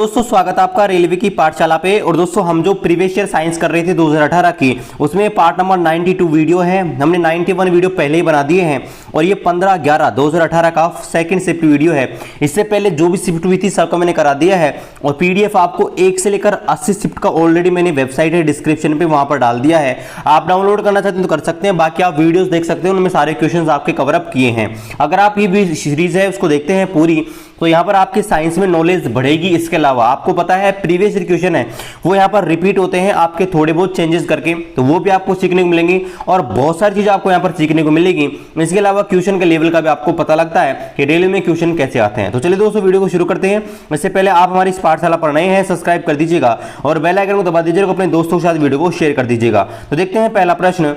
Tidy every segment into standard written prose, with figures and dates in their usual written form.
दोस्तों स्वागत है आपका रेलवे की पाठशाला पे। और दोस्तों हम जो प्रीवियस ईयर साइंस कर रहे थे 2018 की, उसमें पार्ट नंबर 92 वीडियो है। हमने 91 वीडियो पहले ही बना दिए हैं और ये 15/11/2018 का सेकंड शिफ्ट वीडियो है। इससे पहले जो भी शिफ्ट हुई थी सबका मैंने करा दिया है और पीडीएफ आपको 1 से लेकर 80 शिफ्ट का ऑलरेडी मैंने वेबसाइट है डिस्क्रिप्शन पे वहां पर डाल दिया है। आप डाउनलोड करना चाहते हैं तो कर सकते हैं, बाकी आप वीडियोस देख सकते हैं, उनमें सारे क्वेश्चंस आपके कवर अप किए हैं। अगर आप ये भी सीरीज है उसको देखते हैं पूरी, तो यहाँ पर आपकी साइंस में नॉलेज बढ़ेगी। इसके अलावा आपको पता है प्रीवियस ईयर क्वेश्चन है वो यहाँ पर रिपीट होते हैं आपके थोड़े बहुत चेंजेस करके, तो वो भी आपको सीखने को मिलेंगी और बहुत सारी चीजें आपको यहाँ पर सीखने को मिलेगी। इसके अलावा क्वेश्चन के लेवल का भी आपको पता लगता है कि रेलवे में क्वेश्चन कैसे आते हैं। तो चलिए दोस्तों वीडियो को शुरू करते हैं। इससे पहले आप हमारी इस पाठशाला पर नए हैं, सब्सक्राइब कर दीजिएगा और बेल आइकन को दबा दीजिएगा, अपने दोस्तों के साथ वीडियो को शेयर कर दीजिएगा। तो देखते हैं पहला प्रश्न।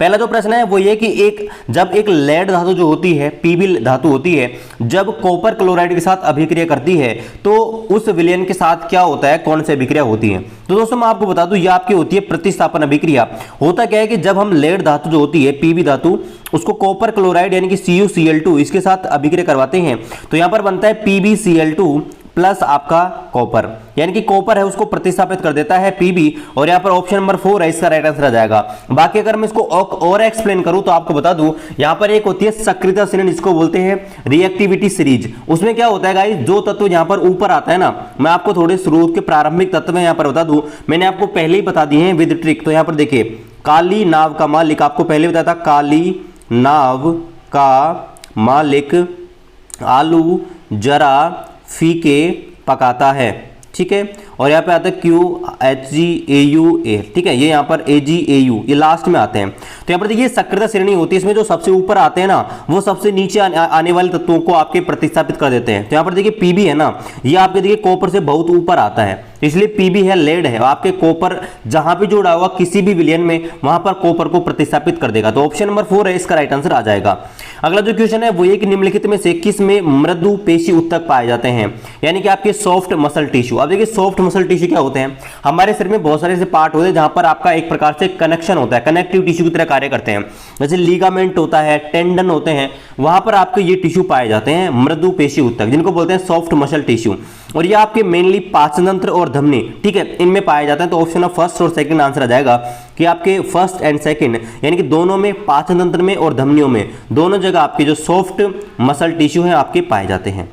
पहला जो प्रश्न है वो ये कि जब एक लेड धातु जो होती है, पीबी धातु होती है, जब कॉपर क्लोराइड के साथ अभिक्रिया करती है तो उस विलयन के साथ क्या होता है, कौन सी अभिक्रिया होती है। तो दोस्तों मैं आपको बता दूं ये आपकी होती है प्रतिस्थापन अभिक्रिया। होता क्या है कि जब हम लेड धातु जो होती है, पीबी धातु, उसको कॉपर क्लोराइड यानी कि CuCl2 इसके साथ अभिक्रिया करवाते हैं तो यहां पर बनता है PbCl2 प्लस आपका कॉपर, यानी कि कॉपर है उसको प्रतिस्थापित कर देता है Pb, और यहाँ पर ऑप्शन नंबर 4 है इसका राइट आंसर आ जाएगा। बाकी अगर मैं इसको और एक्सप्लेन करूं तो आपको बता दूं यहाँ पर एक होती है सक्रियता श्रेणी, जिसको बोलते हैं रिएक्टिविटी सीरीज। उसमें क्या होता है गाइस, जो तत्व यहाँ पर ऊपर आता है ना, मैं आपको थोड़े शुरू के प्रारंभिक तत्व यहाँ पर बता दूं, मैंने आपको पहले ही बता दिए हैं विद ट्रिक। तो यहाँ पर देखिए काली नाव का मालिक, आपको पहले बताया था काली नाव का मालिक आलू जरा फीके पकाता है, ठीक है। और यहाँ पे आता है QHGAUA, ठीक है, ये यहाँ पर AGAU ये लास्ट में आते हैं। तो यहाँ पर देखिए सक्रियता श्रेणी होती है, इसमें जो सबसे ऊपर आते हैं ना वो सबसे नीचे आने वाले तत्वों को आपके प्रतिस्थापित कर देते हैं। तो यहाँ पर देखिए PB है ना, ये आपके देखिए कॉपर से बहुत ऊपर आता है, इसलिए PB है लेड है, आपके कॉपर जहां भी जुड़ा हुआ किसी भी विलयन में वहां पर कॉपर को प्रतिस्थापित कर देगा। तो ऑप्शन नंबर 4 है इसका राइट आंसर आ जाएगा। अगला जो क्वेश्चन है वो ये कि निम्नलिखित में से किस में मृदु पेशी उत्तक पाए जाते हैं, यानी कि आपके सॉफ्ट मसल टिश्यू। अब देखिए सॉफ्ट मसल टिश्यू क्या होते हैं, हमारे शरीर में बहुत सारे ऐसे पार्ट होते हैं जहां पर आपका एक प्रकार से कनेक्शन होता है, कनेक्टिव टिश्यू की तरह कार्य करते हैं, जैसे लीगामेंट होता है, टेंडन होते हैं, वहां पर आपके ये टिश्यू पाए जाते हैं मृदु पेशी उत्तक, जिनको बोलते हैं सॉफ्ट मसल टिश्यू। और ये आपके मेनली पाचन तंत्र और धमनी, ठीक है, इनमें पाए जाते हैं। तो ऑप्शन ऑफ फर्स्ट और सेकंड आंसर आ जाएगा कि आपके फर्स्ट एंड सेकंड, यानी कि दोनों में, पाचन तंत्र में और धमनियों में, दोनों जगह आपके जो सॉफ्ट मसल टिश्यू हैं आपके पाए जाते हैं।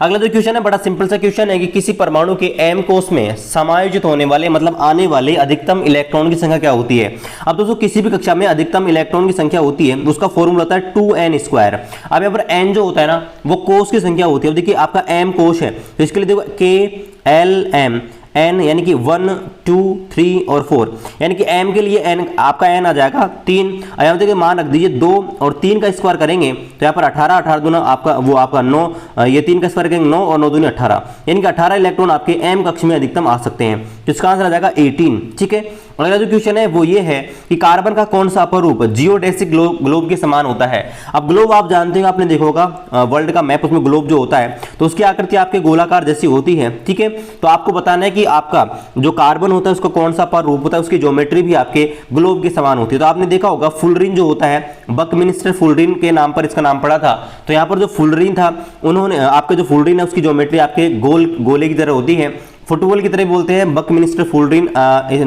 अगला जो क्वेश्चन है बड़ा सिंपल सा क्वेश्चन है कि किसी परमाणु के m कोश में समायोजित होने वाले मतलब आने वाले अधिकतम इलेक्ट्रॉन की संख्या क्या होती है। अब दोस्तों किसी भी कक्षा में अधिकतम इलेक्ट्रॉन की संख्या होती है, उसका फॉर्मूला होता है 2n²। अब यहाँ पर n जो होता है ना वो कोश की संख्या होती है। अब देखिए आपका m कोश है तो इसके लिए देखो KLM n यानी कि 1 2 3 और 4, यानी कि m के लिए n आपका n आ जाएगा 3। यहाँ देखिए मान रख दीजिए 2 और 3 का स्क्वायर करेंगे तो यहाँ पर 18 18 दूना आपका वो आपका 9, ये 3 का स्क्वायर करेंगे 9 और 9 दूनी 18, यानी कि 18 इलेक्ट्रॉन आपके m कक्ष में अधिकतम आ सकते हैं। तो इसका आंसर आ जाएगा 18, ठीक है। अगला जो क्वेश्चन है वो ये है कि कार्बन का कौन सा अपरूप जियोडेसिक ग्लोब के समान होता है। अब ग्लोब आप जानते हैं, आपने देखा होगा वर्ल्ड का मैप, उसमें ग्लोब जो होता है तो उसकी आकृति आपके गोलाकार जैसी होती है, ठीक है। तो आपको बताना है कि आपका जो कार्बन होता है उसका कौन सा अपरूप होता है, उसकी ज्योमेट्री भी आपके ग्लोब के समान होती है। तो आपने देखा होगा फुलरिन जो होता है, बकमिंस्टर फुलरिन के नाम पर इसका नाम पड़ा था। तो यहाँ पर जो फुलरिन था, उन्होंने आपके जो फुलरिन है उसकी ज्योमेट्री आपके गोले की तरह होती है, फुटबॉल की तरह बोलते हैं, बकमिंस्टर फुलरिन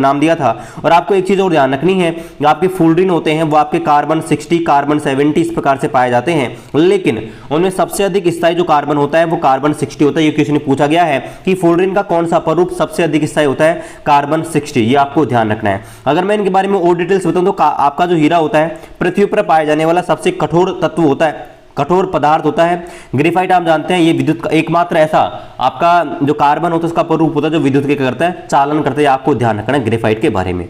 नाम दिया था। और आपको एक चीज और ध्यान रखनी है, जो आपके फुलरिन होते हैं वो आपके कार्बन 60 कार्बन 70 इस प्रकार से पाए जाते हैं, लेकिन उनमें सबसे अधिक स्थायी जो कार्बन होता है वो कार्बन 60 होता है। ये क्वेश्चन पूछा गया है कि फुलरिन का कौन सा अपरूप सबसे अधिक स्थायी होता है, कार्बन 60, ये आपको ध्यान रखना है। अगर मैं इनके बारे में और डिटेल्स बताऊं तो आपका जो हीरा होता है पृथ्वी पर पाए जाने वाला सबसे कठोर तत्व होता है, कठोर पदार्थ होता है। ग्रेफाइट आप जानते हैं ये विद्युत का एकमात्र ऐसा आपका जो कार्बन होता है उसका स्वरूप होता है जो विद्युत के करता है, चालन करता है। आपको ध्यान रखना है ग्रेफाइट के बारे में।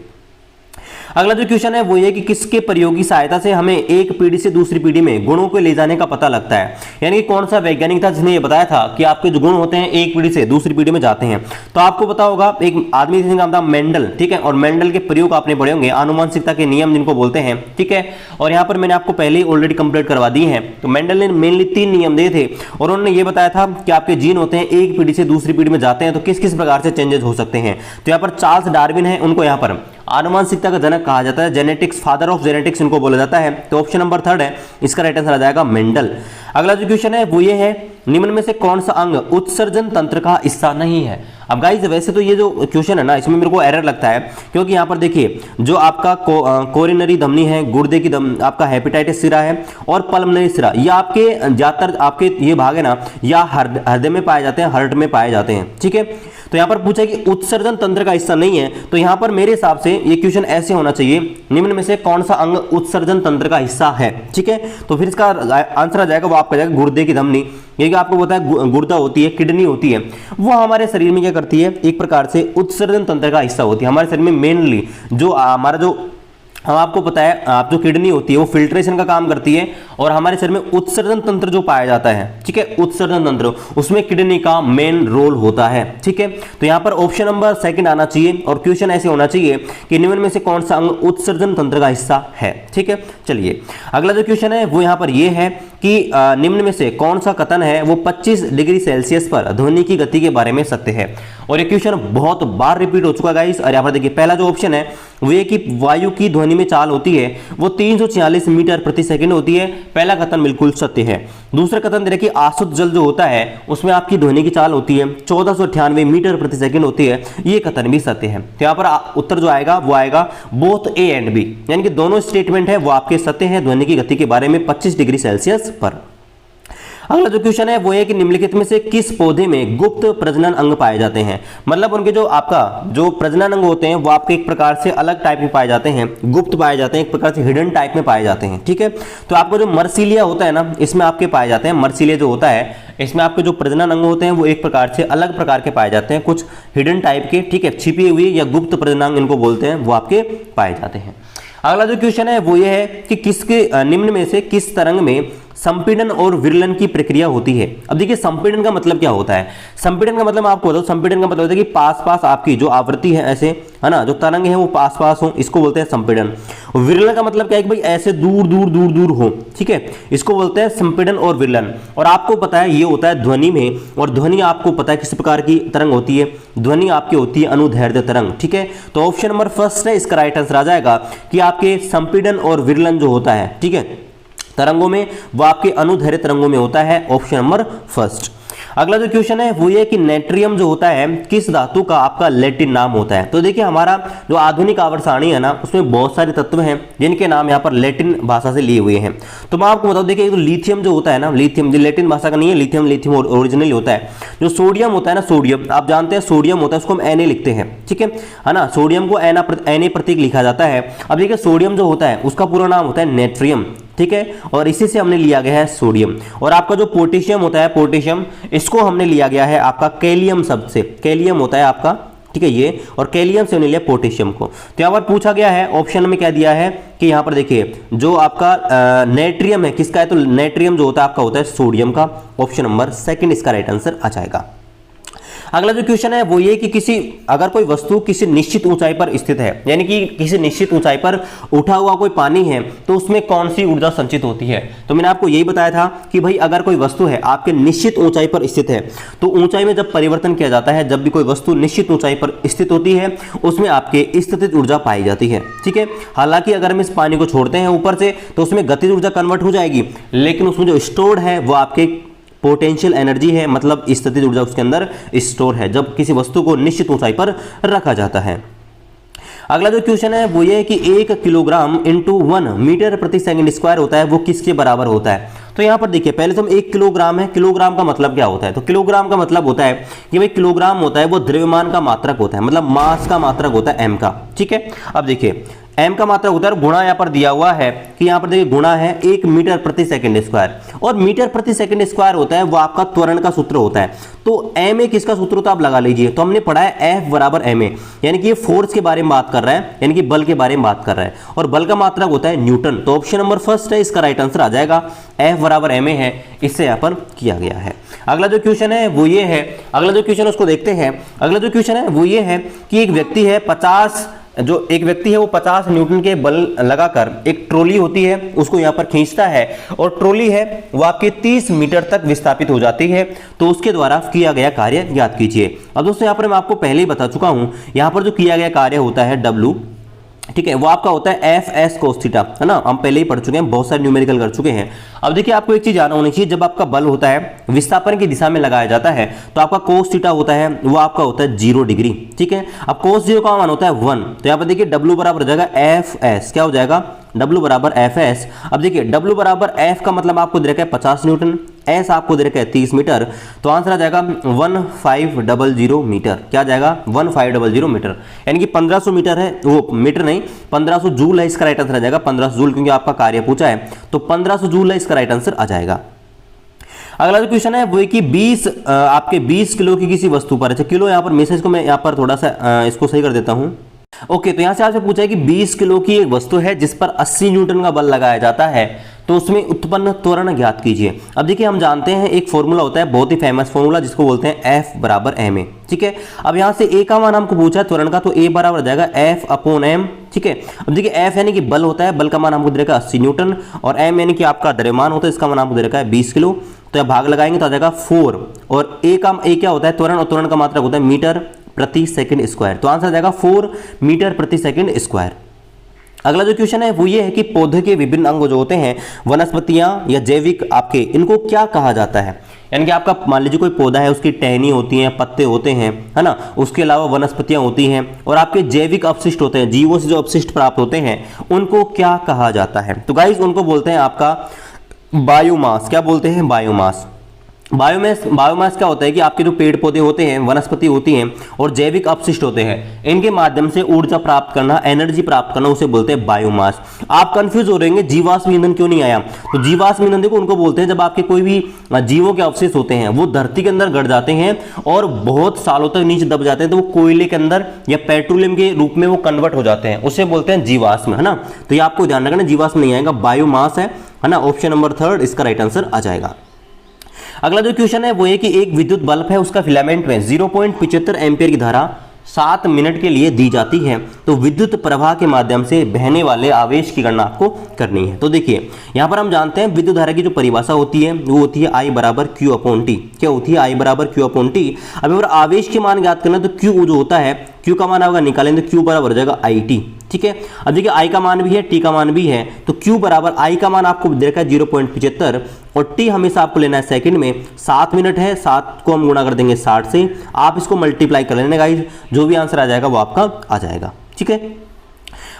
अगला जो क्वेश्चन है वो ये कि किसके प्रयोग की सहायता से हमें एक पीढ़ी से दूसरी पीढ़ी में गुणों को ले जाने का पता लगता है, यानी कि कौन सा वैज्ञानिक था जिसने ये बताया था कि आपके जो गुण होते हैं एक पीढ़ी से दूसरी पीढ़ी में जाते हैं। तो आपको पता होगा एक आदमी जिसका नाम था मेंडल, ठीक है, और मेंडल के प्रयोग आपने पढ़े होंगे, आनुवंशिकता के नियम जिनको बोलते हैं, ठीक है। और यहाँ पर मैंने आपको पहले ही ऑलरेडी कंप्लीट करवा दिए हैं। तो मेंडल ने मेनली 3 नियम दिए थे और उन्होंने ये बताया था कि आपके जीन होते हैं एक पीढ़ी से दूसरी पीढ़ी में जाते हैं तो किस किस प्रकार से चेंजेस हो सकते हैं। तो यहाँ पर चार्ल्स डार्विन है, उनको यहाँ पर आनुवंशिकता का जनक कहा जाता है, जेनेटिक्स, फादर ऑफ जेनेटिक्स इनको बोला जाता है। तो ऑप्शन नंबर 3 है इसका राइट आंसर आ जाएगा मेंडल। अगला जो क्वेश्चन है वो ये है, निम्न में से कौन सा अंग उत्सर्जन तंत्र का हिस्सा नहीं है। अब गाइस वैसे तो ये जो क्वेश्चन है ना, इसमें मेरे को एरर लगता है, क्योंकि यहाँ पर देखिए जो आपका कोरिनरी धमनी है, गुर्दे की आपका हेपेटाइटिस सिरा है और पल्मोनरी सिरा, ये आपके ज्यादातर आपके ये भाग है ना, या हृदय में पाए जाते हैं, हार्ट में पाए जाते हैं। ठीक है, तो यहाँ पर पूछा है कि उत्सर्जन तंत्र का हिस्सा नहीं है, तो यहाँ पर मेरे हिसाब से ये क्वेश्चन ऐसे होना चाहिए, निम्न में से कौन सा अंग उत्सर्जन तंत्र का हिस्सा है। ठीक है, तो फिर इसका आंसर आ जाएगा वो आपका जाएगा गुर्दे की धमनी। ये कि आपको पता है गुर्दा होती है, किडनी होती है, वो हमारे शरीर में क्या करती है, एक प्रकार से उत्सर्जन तंत्र का हिस्सा होती है। हमारे शरीर में मेनली जो हमारा जो हम आपको पता है आप जो किडनी होती है वो फिल्ट्रेशन का काम करती है, और हमारे शरीर में उत्सर्जन तंत्र जो पाया जाता है, ठीक है, उत्सर्जन तंत्र, उसमें किडनी का मेन रोल होता है। ठीक है, तो यहाँ पर ऑप्शन नंबर 2 आना चाहिए, और क्वेश्चन ऐसे होना चाहिए कि निम्न में से कौन सा अंग उत्सर्जन तंत्र का हिस्सा है। ठीक है, चलिए अगला जो क्वेश्चन है वो यहाँ पर ये है कि निम्न में से कौन सा कथन है वो 25 डिग्री सेल्सियस पर ध्वनि की गति के बारे में सत्य है। और ये क्वेश्चन बहुत बार रिपीट हो चुका है गाइस। और यहाँ पर देखिए पहला जो ऑप्शन है वो ये कि वायु की ध्वनि में चाल होती है वो 346 मीटर प्रति सेकंड होती है। पहला कथन बिल्कुल सत्य है। दूसरा कथन दे रहे कि आसुत जल जो होता है उसमें आपकी ध्वनि की चाल होती है 1498 मीटर प्रति सेकंड होती है, ये कथन भी सत्य है। तो यहाँ पर उत्तर जो आएगा वो आएगा बोथ ए एंड बी, यानी कि दोनों स्टेटमेंट है वो आपके सत्य है ध्वनि की गति के बारे में 25 डिग्री सेल्सियस पर। अगला जो क्वेश्चन है वो है कि निम्नलिखित में से किस पौधे में गुप्त प्रजनन अंग पाए जाते हैं। मतलब उनके जो आपका जो प्रजनन अंग होते हैं वो आपके एक प्रकार से अलग टाइप में पाए जाते हैं, गुप्त पाए जाते हैं, एक प्रकार से हिडन टाइप में पाए जाते हैं। ठीक है, तो आपको जो मर्सिलिया होता है ना, इसमें आपके पाए जाते हैं, मर्सिलिया जो होता है इसमें आपके जो प्रजनन अंग होते हैं वो एक प्रकार से अलग प्रकार के पाए जाते हैं, कुछ हिडन टाइप के, ठीक है, छिपी हुई या गुप्त प्रजनन इनको बोलते हैं, वो आपके पाए जाते हैं। अगला जो क्वेश्चन है वो ये है कि किसके निम्न में से किस तरंग में संपीड़न और विरलन की प्रक्रिया होती है। अब देखिए संपीड़न का मतलब क्या होता है। संपीड़न का मतलब आपको बताओ, संपीड़न का मतलब होता है कि पास पास आपकी जो आवृत्ति है ऐसे है ना, जो तरंग है वो पास पास हो, इसको बोलते हैं संपीड़न। विरलन का मतलब क्या है कि भाई ऐसे दूर दूर दूर दूर हो, ठीक है, इसको बोलते हैं संपीड़न और विरलन। और आपको पता है ये होता है ध्वनि में, और ध्वनि आपको पता है किस प्रकार की तरंग होती है, ध्वनि आपकी होती है अनुदैर्ध्य तरंग। ठीक है, तो ऑप्शन नंबर 1 है इसका राइट आंसर आ जाएगा कि आपके संपीड़न और विरलन जो होता है, ठीक है, तरंगों में वो आपके अनुदैर्ध्य तरंगों में होता है, ऑप्शन नंबर 1। अगला जो क्वेश्चन है वो ये कि नेट्रियम जो होता है किस धातु का आपका लैटिन नाम होता है। तो देखिए हमारा जो आधुनिक आवर्त सारणी है ना उसमें बहुत सारे तत्व हैं जिनके नाम यहाँ पर लैटिन भाषा से लिए हुए हैं। तो मैं आपको बताऊं, देखिए तो लिथियम जो होता है ना, लिथियम जो लैटिन भाषा का नहीं है, लिथियम ओरिजिनल होता है। जो सोडियम होता है ना, सोडियम आप जानते हैं सोडियम होता है, उसको हम Na लिखते हैं, ठीक है ना, सोडियम को Na प्रतीक लिखा जाता है। अब देखिए सोडियम जो होता है उसका पूरा नाम होता है नेट्रियम, ठीक है, और इसी से हमने लिया गया है सोडियम। और आपका जो पोटेशियम होता है, पोटेशियम, इसको हमने लिया गया है आपका कैलियम शब्द से, कैलियम होता है आपका, ठीक है, ये, और कैलियम से हमने लिया पोटेशियम को। तो यहाँ पर पूछा गया है ऑप्शन में क्या दिया है कि यहाँ पर देखिए जो आपका नेट्रियम है किसका है, तो नेट्रियम जो होता है आपका होता है सोडियम का, ऑप्शन नंबर 2 इसका राइट आंसर आ जाएगा। अगला जो क्वेश्चन है वो ये कि अगर कोई वस्तु किसी निश्चित ऊंचाई पर स्थित है, यानी कि किसी निश्चित ऊंचाई पर उठा हुआ कोई पानी है, तो उसमें कौन सी ऊर्जा संचित होती है। तो मैंने आपको यही बताया था कि भाई अगर कोई वस्तु है आपके निश्चित ऊंचाई पर स्थित है, तो ऊंचाई में जब परिवर्तन किया जाता है, जब भी कोई वस्तु निश्चित ऊंचाई पर स्थित होती है उसमें आपके स्थितिज ऊर्जा पाई जाती है, ठीक है। हालांकि अगर हम इस पानी को छोड़ते हैं ऊपर से तो उसमें गतिज ऊर्जा कन्वर्ट हो जाएगी, लेकिन उसमें जो स्टोर्ड है वो आपके पोटेंशियल एनर्जी है, मतलब स्थितिज ऊर्जा उसके अंदर स्टोर है जब किसी वस्तु को निश्चित ऊंचाई पर रखा जाता है। अगला जो क्वेश्चन है वो ये है कि 1 किलोग्राम इंटू 1 मीटर प्रति सेकंड स्क्वायर होता है वो किसके बराबर होता है। तो यहाँ पर देखिए पहले तो हम 1 किलोग्राम है, किलोग्राम का मतलब क्या होता है, तो किलोग्राम का मतलब होता है कि भाई किलोग्राम होता है वो द्रव्यमान का मात्रक होता है, मतलब मास का मात्रक होता है m का, ठीक है। अब देखिए m का मात्रक होता है, गुणा यहाँ पर दिया हुआ है कि यहाँ पर देखिए गुणा है 1 मीटर प्रति सेकंड स्क्वायर, और मीटर प्रति सेकंड स्क्वायर होता है वो आपका त्वरण का सूत्र होता है। तो ma किसका सूत्र होता है आप लगा लीजिए। तो हमने पढ़ा है F बराबर ma, यानी कि ये फोर्स के बारे में बात कर रहा है, यानी कि बल के बारे में बात कर रहा है, और बल का मात्रक होता है न्यूटन। तो ऑप्शन नंबर 1 है इसका राइट आंसर आ जाएगा, F बराबर ma है, इससे यहाँ पर किया गया है। अगला जो क्वेश्चन है वो ये है, अगला जो क्वेश्चन उसको देखते हैं। अगला जो क्वेश्चन है वो ये है कि एक व्यक्ति है 50 न्यूटन के बल लगाकर एक ट्रॉली होती है उसको यहाँ पर खींचता है, और ट्रॉली है वो आपके 30 मीटर तक विस्थापित हो जाती है। तो उसके द्वारा किया गया कार्य याद कीजिए। अब दोस्तों यहाँ पर मैं आपको पहले ही बता चुका हूँ, यहाँ पर जो किया गया कार्य होता है W, ठीक है, वो आपका होता है एफ एस कोस थीटा, है ना, हम पहले ही पढ़ चुके हैं, बहुत सारे न्यूमेरिकल कर चुके हैं। अब देखिए आपको एक चीज जानना होनी चाहिए, जब आपका बल होता है विस्थापन की दिशा में लगाया जाता है तो आपका कोस थीटा होता है वो आपका होता है 0 डिग्री। ठीक है, अब कोस 0 का मान होता है 1, तो यहाँ पर देखिए W बराबर हो जाएगा एफ एस, क्या हो जाएगा W बराबर एफ एस। अब देखिए W बराबर एफ का मतलब आपको दे रखा है 50 न्यूटन, एस आपको दे रखा है 30 मीटर, तो आंसर आ जाएगा 1500 मीटर। क्या आ जाएगा 1500 मीटर, यानी कि 1500 मीटर है, वो मीटर नहीं 1500 जूल है, इसका राइट आंसर आ जाएगा 1500 जूल, क्योंकि आपका कार्य पूछा है तो 1500 जूल है, इसका राइट आंसर आ जाएगा। अगला जो क्वेश्चन है वो है कि 20 किलो की किसी वस्तु पर, अच्छा किलो यहाँ पर मैसेज को मैं यहाँ पर थोड़ा सा इसको सही कर देता हूँ। ओके, तो यहाँ से आपसे पूछा है कि 20 किलो की एक वस्तु है जिस पर 80 न्यूटन का बल लगाया जाता है, तो उसमें उत्पन्न त्वरण ज्ञात कीजिए। अब देखिए हम जानते हैं एक फॉर्मूला होता है, बहुत ही फेमस फॉर्मूला, जिसको बोलते हैं F बराबर ma। ठीक है, अब यहाँ से A का मान हमको पूछा है त्वरण का, तो A बराबर हो जाएगा F अपॉन m। ठीक है, अब देखिए F यानी कि बल होता है, बल का मान हमको दे रखा है 80 न्यूटन, और m यानी कि आपका द्रव्यमान होता है, इसका मान हमको दे रखा है 20 किलो। तो भाग लगाएंगे तो आ जाएगा 4, और A क्या होता है त्वरण, और त्वरण का मात्रक होता है मीटर प्रति सेकंड स्क्वायर, तो आंसर आ जाएगा 4 मीटर प्रति सेकंड स्क्वायर। अगला जो क्वेश्चन है वो ये है कि पौधे के विभिन्न अंग जो होते हैं, वनस्पतियां या जैविक आपके, इनको क्या कहा जाता है। यानी कि आपका मान लीजिए कोई पौधा है, उसकी टहनी होती है, पत्ते होते हैं, है ना, उसके अलावा वनस्पतियां होती हैं, और आपके जैविक अपशिष्ट होते हैं, जीवों से जो अपशिष्ट प्राप्त होते हैं, उनको क्या कहा जाता है। तो गाइस उनको बोलते हैं आपका बायोमास। क्या बोलते हैं, बायोमास। बायोमास क्या होता है कि आपके जो पेड़ पौधे होते हैं, वनस्पति होती हैं, और जैविक अपशिष्ट होते हैं, इनके माध्यम से ऊर्जा प्राप्त करना, एनर्जी प्राप्त करना, उसे बोलते हैं बायोमास। आप कंफ्यूज हो रहे होंगे जीवाश्म ईंधन क्यों नहीं आया, तो जीवाश्म ईंधन देखो उनको बोलते हैं जब आपके कोई भी जीवों के अवशेष होते हैं वो धरती के अंदर गड़ जाते हैं और बहुत सालों तक नीचे दब जाते हैं, तो वो कोयले के अंदर या पेट्रोलियम के रूप में वो कन्वर्ट हो जाते हैं, उसे बोलते हैं जीवाश्म, है ना। तो ये आपको ध्यान रखना, जीवाश्म नहीं आएगा, बायोमास है ना। ऑप्शन नंबर 3 इसका राइट आंसर आ जाएगा। अगला जो क्वेश्चन है वो है कि एक विद्युत बल्ब है, उसका फिलामेंट में 0.75 एम्पियर की धारा 7 मिनट के लिए दी जाती है, तो विद्युत प्रवाह के माध्यम से बहने वाले आवेश की गणना आपको करनी है। तो देखिए यहाँ पर हम जानते हैं विद्युत धारा की जो परिभाषा होती है वो होती है I बराबर Q अपॉन T। क्या होती है, I बराबर Q अपॉन T। अब अगर आवेश के मान ज्ञात करना तो Q जो होता है, Q का मान अगर निकालेंगे तो Q बराबर हो जाएगा IT। ठीक है, अब देखिए I का मान भी है, T का मान भी है, तो Q बराबर I का मान आपको दे रखा है 0.75, और T हमेशा आपको लेना है सेकंड में। 7 मिनट है, 7 को हम गुणा कर देंगे 60 से, आप इसको मल्टीप्लाई कर लेना गाइस, जो भी आंसर आ जाएगा वो आपका आ जाएगा। ठीक है,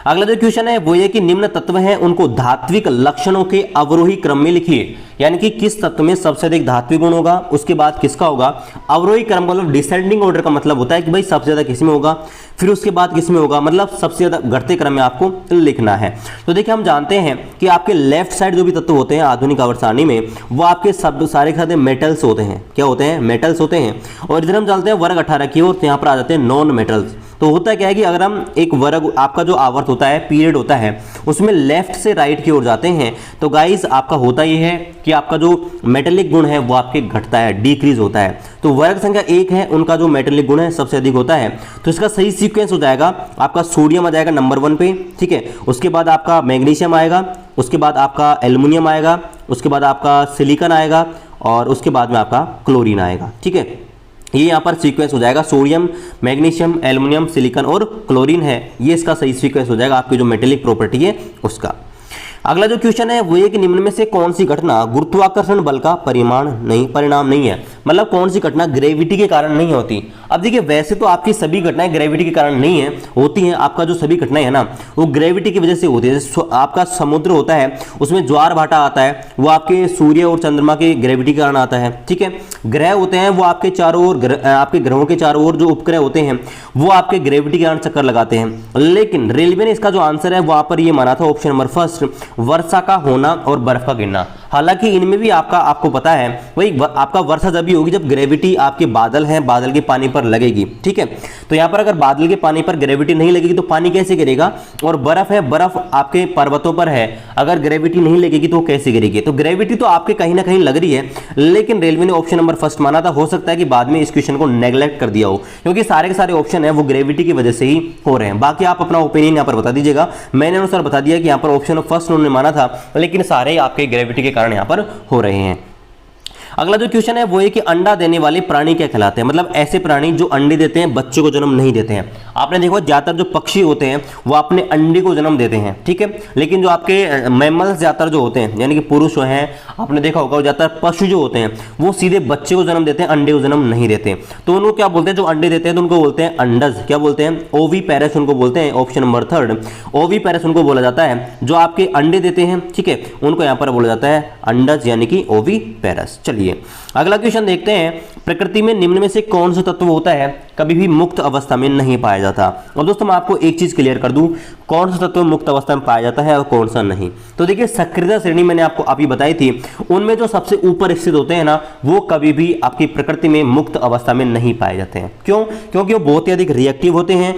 अगला जो क्वेश्चन है वो ये कि निम्न तत्व हैं उनको धात्विक लक्षणों के अवरोही क्रम में लिखिए। यानी कि किस तत्व में सबसे अधिक धात्विक गुण होगा, उसके बाद किसका होगा। अवरोही क्रम मतलब डिसेंडिंग ऑर्डर का मतलब होता है कि भाई सबसे ज्यादा किस में होगा, फिर उसके बाद किस में होगा, मतलब सबसे ज्यादा घटते क्रम में आपको लिखना है। तो देखिए हम जानते हैं कि आपके लेफ्ट साइड जो भी तत्व होते हैं आधुनिक आवर्त सारणी में, वो आपके सब सारे के सारे मेटल्स होते हैं। क्या होते हैं, मेटल्स होते हैं। और इधर हम जानते हैं वर्ग 18 की ओर, यहाँ पर आ जाते हैं नॉन मेटल्स। तो होता क्या है कि अगर हम एक वर्ग, आपका जो आवर्त होता है, पीरियड होता है, उसमें लेफ्ट से राइट की ओर जाते हैं, तो गाइस आपका होता ये है कि आपका जो मेटेलिक गुण है वो आपके घटता है, डिक्रीज होता है। तो वर्ग संख्या 1 है, उनका जो मेटेलिक गुण है सबसे अधिक होता है। तो इसका सही सीक्वेंस हो जाएगा, आपका सोडियम आ जाएगा नंबर 1 पे। ठीक है, उसके बाद आपका मैग्नीशियम आएगा, उसके बाद आपका एल्युमिनियम आएगा, उसके बाद आपका सिलिकॉन आएगा, और उसके बाद में आपका क्लोरीन आएगा। ठीक है, ये यहाँ पर सीक्वेंस हो जाएगा, सोडियम, मैग्नीशियम, एल्युमिनियम, सिलिकॉन और क्लोरीन है, ये इसका सही सीक्वेंस हो जाएगा आपकी जो मेटेलिक प्रॉपर्टी है उसका। अगला जो क्वेश्चन है वो ये कि निम्न में से कौन सी घटना गुरुत्वाकर्षण बल का परिणाम नहीं है, मतलब कौन सी घटना ग्रेविटी के कारण नहीं होती। अब देखिए वैसे तो आपकी सभी घटनाएं ग्रेविटी के कारण नहीं है, होती हैं। आपका जो सभी घटनाएं है ना वो ग्रेविटी की वजह से होती है। आपका समुद्र होता है उसमें ज्वार भाटा आता है, वो आपके सूर्य और चंद्रमा के ग्रेविटी के कारण आता है। ठीक है, ग्रह होते हैं वो आपके चारों ओर, आपके ग्रहों के चारों ओर जो उपग्रह होते हैं वो आपके ग्रेविटी के कारण चक्कर लगाते हैं। लेकिन रेलवे ने इसका जो आंसर है वहां पर ये माना था ऑप्शन नंबर 1 वर्षा का होना और बर्फ का गिरना। हालांकि इनमें भी आपको पता है वही आपका वर्षा जब भी होगी जब ग्रेविटी आपके बादल हैं, बादल के पानी पर लगेगी। ठीक है, तो यहाँ पर अगर बादल के पानी पर ग्रेविटी नहीं लगेगी तो पानी कैसे गिरेगा। और बर्फ है, बर्फ आपके पर्वतों पर है, अगर ग्रेविटी नहीं लगेगी तो कैसे गिरेगी। तो ग्रेविटी तो आपके कहीं ना कहीं लग रही है, लेकिन रेलवे ने ऑप्शन नंबर 1 माना था। हो सकता है कि बाद में इस क्वेश्चन को नेग्लेक्ट कर दिया हो, क्योंकि सारे के सारे ऑप्शन है वो ग्रेविटी की वजह से ही हो रहे हैं। बाकी आप अपना ओपिनियन यहाँ पर बता दीजिएगा। मैंने अनुसार बता दिया कि यहाँ पर ऑप्शन 1 उन्होंने माना था, लेकिन सारे आपके ग्रेविटी के कारण यहाँ पर हो रहे हैं। अगला जो क्वेश्चन है वो है कि अंडा देने वाले प्राणी क्या कहलाते हैं, मतलब ऐसे प्राणी जो अंडे देते हैं बच्चों को जन्म नहीं देते हैं। आपने देखो ज्यादातर जो पक्षी होते हैं वो अपने अंडे को जन्म देते हैं, ठीक है, लेकिन जो आपके मैमल्स ज्यादातर जो होते हैं यानी कि पुरुष हैं, आपने देखा होगा ज्यादातर पशु जो होते हैं वो सीधे बच्चे को जन्म देते हैं, अंडे को जन्म नहीं देते। तो उनको क्या बोलते हैं, जो अंडे देते हैं तो उनको बोलते हैं अंडज, क्या बोलते हैं, ओवीपेरस उनको बोलते हैं। ऑप्शन नंबर 3 ओवीपेरस उनको बोला जाता है। जो आपके अंडे देते हैं, ठीक है, उनको यहाँ पर बोला जाता है अंडज यानी कि ओवीपेरस। चलिए अगला क्वेश्चन देखते हैं, प्रकृति में निम्न में से कौन सा तत्व होता है कभी भी मुक्त अवस्था में नहीं पाया जाता। और दोस्तों मैं आपको एक चीज क्लियर कर दूं, कौन सा तत्व मुक्त अवस्था में पाया जाता है और कौन सा नहीं। तो देखिए सक्रियता श्रेणी मैंने आपको अभी बताई थी, उनमें जो सबसे ऊपर स्थित होते हैं ना वो कभी भी आपकी प्रकृति में मुक्त अवस्था में नहीं पाए जाते हैं। क्यों? क्योंकि वो बहुत ही अधिक रिएक्टिव होते हैं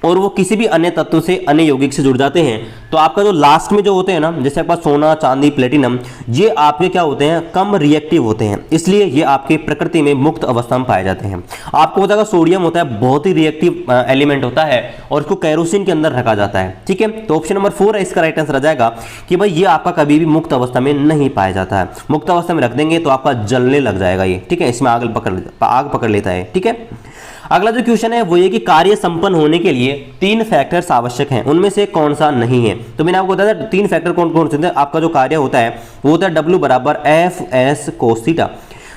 और वो किसी भी अन्य तत्व से, अन्य यौगिक से जुड़ जाते हैं। तो आपका जो लास्ट में जो होते हैं ना, जैसे आपका सोना, चांदी, प्लेटिनम, ये आपके क्या होते हैं, कम रिएक्टिव होते हैं, इसलिए ये आपके प्रकृति में मुक्त अवस्था में पाए जाते हैं। आपको पता है सोडियम होता है, बहुत ही रिएक्टिव एलिमेंट होता है और इसको केरोसिन के अंदर रखा जाता है, ठीक है। तो ऑप्शन नंबर 4 इसका राइट आंसर आ जाएगा कि भाई ये आपका कभी भी मुक्त अवस्था में नहीं पाया जाता है। मुक्त अवस्था में रख देंगे तो आपका जलने लग जाएगा ये, ठीक है, इसमें आग पकड़ लेता है, ठीक है। अगला जो क्वेश्चन है वो ये कि कार्य संपन्न होने के लिए 3 फैक्टर्स आवश्यक हैं, उनमें से कौन सा नहीं है। तो मैंने आपको बताया 3 फैक्टर कौन कौन से हैं। आपका जो कार्य होता है वो होता है W बराबर F/S cos थीटा।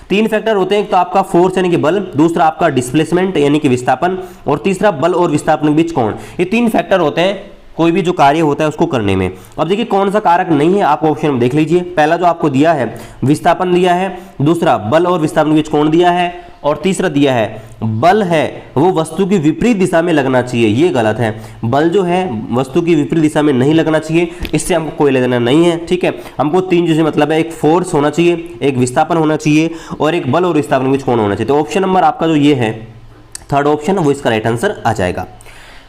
3 फैक्टर होते हैं, तो आपका फोर्स यानी कि बल, दूसरा आपका डिस्प्लेसमेंट यानी कि विस्थापन, और तीसरा बल और विस्थापन के बीच कोण। ये 3 फैक्टर होते हैं कोई भी जो कार्य होता है उसको करने में। अब देखिए कौन सा कारक नहीं है, आप ऑप्शन में देख लीजिए। पहला जो आपको दिया है विस्थापन दिया है, दूसरा बल और विस्थापन के बीच कोण दिया है, और तीसरा दिया है बल है वो वस्तु की विपरीत दिशा में लगना चाहिए, ये गलत है। बल जो है वस्तु की विपरीत दिशा में नहीं लगना चाहिए, इससे हमको कोई लेना नहीं है, ठीक है। हमको 3 चीजें मतलब है, एक फोर्स होना चाहिए, एक विस्थापन होना चाहिए और एक बल और विस्थापन के बीच कोण होना चाहिए। तो ऑप्शन नंबर आपका जो ये है 3rd ऑप्शन, वो इसका राइट आंसर आ जाएगा।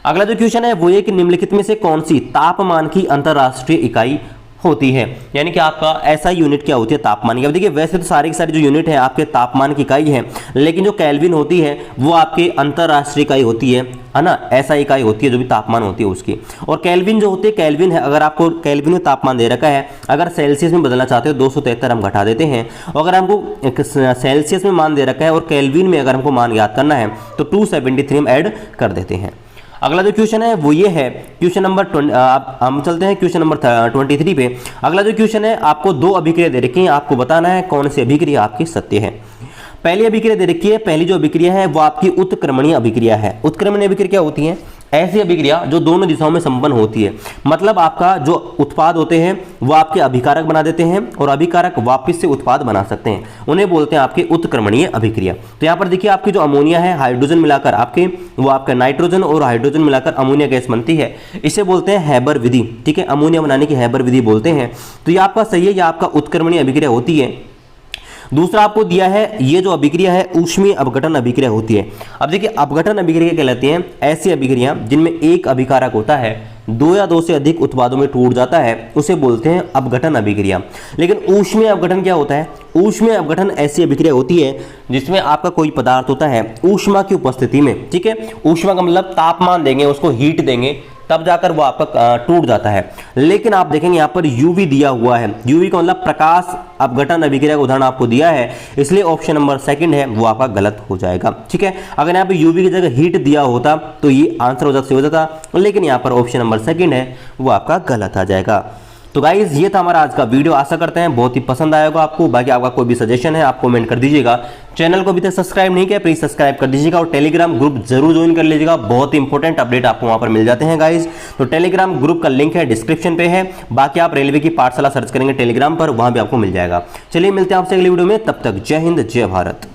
अगला जो क्वेश्चन है वो ये कि निम्नलिखित में से कौन सी तापमान की अंतरराष्ट्रीय इकाई होती है, यानी कि आपका ऐसा यूनिट क्या होती है तापमान की। अब देखिए वैसे तो सारी की सारी जो यूनिट है आपके तापमान की इकाई है, लेकिन जो केल्विन होती है वो आपके अंतरराष्ट्रीय इकाई होती है ना, ऐसा इकाई होती है जो भी तापमान होती है उसकी। और केल्विन जो होती है, केल्विन है, अगर आपको केल्विन में तापमान दे रखा है, अगर सेल्सियस में बदलना चाहते हो 273 हम घटा देते हैं, और अगर हमको सेल्सियस में मान दे रखा है और केल्विन में अगर हमको मान याद करना है तो 273 हम ऐड कर देते हैं। अगला जो क्वेश्चन है वो ये है, क्वेश्चन नंबर हम चलते हैं क्वेश्चन नंबर 23 पे। अगला जो क्वेश्चन है आपको 2 अभिक्रिया दे रखी है, आपको बताना है कौन सी अभिक्रिया आपकी सत्य है। पहली अभिक्रिया दे रखी है, पहली जो अभिक्रिया है वो आपकी उत्क्रमणीय अभिक्रिया है। उत्क्रमणीय अभिक्रिया क्या होती है, ऐसी अभिक्रिया जो दोनों दिशाओं में संपन्न होती है, मतलब आपका जो उत्पाद होते हैं वो आपके अभिकारक बना देते हैं और अभिकारक वापस से उत्पाद बना सकते हैं, उन्हें बोलते हैं आपके उत्क्रमणीय अभिक्रिया। तो यहाँ पर देखिए आपकी जो अमोनिया है, हाइड्रोजन मिलाकर आपके वो आपका नाइट्रोजन और हाइड्रोजन मिलाकर अमोनिया गैस बनती है, इसे बोलते हैं हैबर विधि, ठीक है, अमोनिया बनाने की हैबर विधि बोलते हैं। तो ये आपका सही है, ये आपका उत्क्रमणीय अभिक्रिया होती है। दूसरा आपको दिया है ये जो अभिक्रिया है ऊष्मीय अपघटन अभिक्रिया होती है। अब देखिए अपघटन अभिक्रिया कहलाती हैं ऐसी अभिक्रिया जिनमें एक अभिकारक होता है 2 या 2 से अधिक उत्पादों में टूट जाता है, उसे बोलते हैं अपघटन अभिक्रिया। लेकिन ऊष्मीय अपघटन क्या होता है, ऊष्मीय अपघटन ऐसी अभिक्रिया होती है जिसमें आपका कोई पदार्थ होता है ऊष्मा की उपस्थिति में, ठीक है, ऊष्मा का मतलब तापमान देंगे, उसको हीट देंगे, तब जाकर वो आपका टूट जाता है। लेकिन आप देखेंगे यहाँ पर यूवी दिया हुआ है, यूवी का मतलब प्रकाश अपघटन अभिक्रिया का उदाहरण आपको दिया है, इसलिए ऑप्शन नंबर 2 है वो आपका गलत हो जाएगा, ठीक है। अगर यहाँ पे यूवी की जगह हीट दिया होता तो ये आंसर हो जाता, लेकिन यहाँ पर ऑप्शन नंबर 2 है वो आपका गलत आ जाएगा। तो गाइज ये था हमारा आज का वीडियो, आशा करते हैं बहुत ही पसंद आया होगा आपको। बाकी आपका कोई भी सजेशन है आप कमेंट कर दीजिएगा। चैनल को अभी तक सब्सक्राइब नहीं किया प्लीज सब्सक्राइब कर दीजिएगा और टेलीग्राम ग्रुप जरूर ज्वाइन कर लीजिएगा, बहुत ही इंपॉर्टेंट अपडेट आपको वहां पर मिल जाते हैं गाइज। तो टेलीग्राम ग्रुप का लिंक है डिस्क्रिप्शन पे है, बाकी आप रेलवे की पाठशाला सर्च करेंगे टेलीग्राम पर, वहां भी आपको मिल जाएगा। चलिए मिलते हैं आपसे अगली वीडियो में, तब तक जय हिंद जय भारत।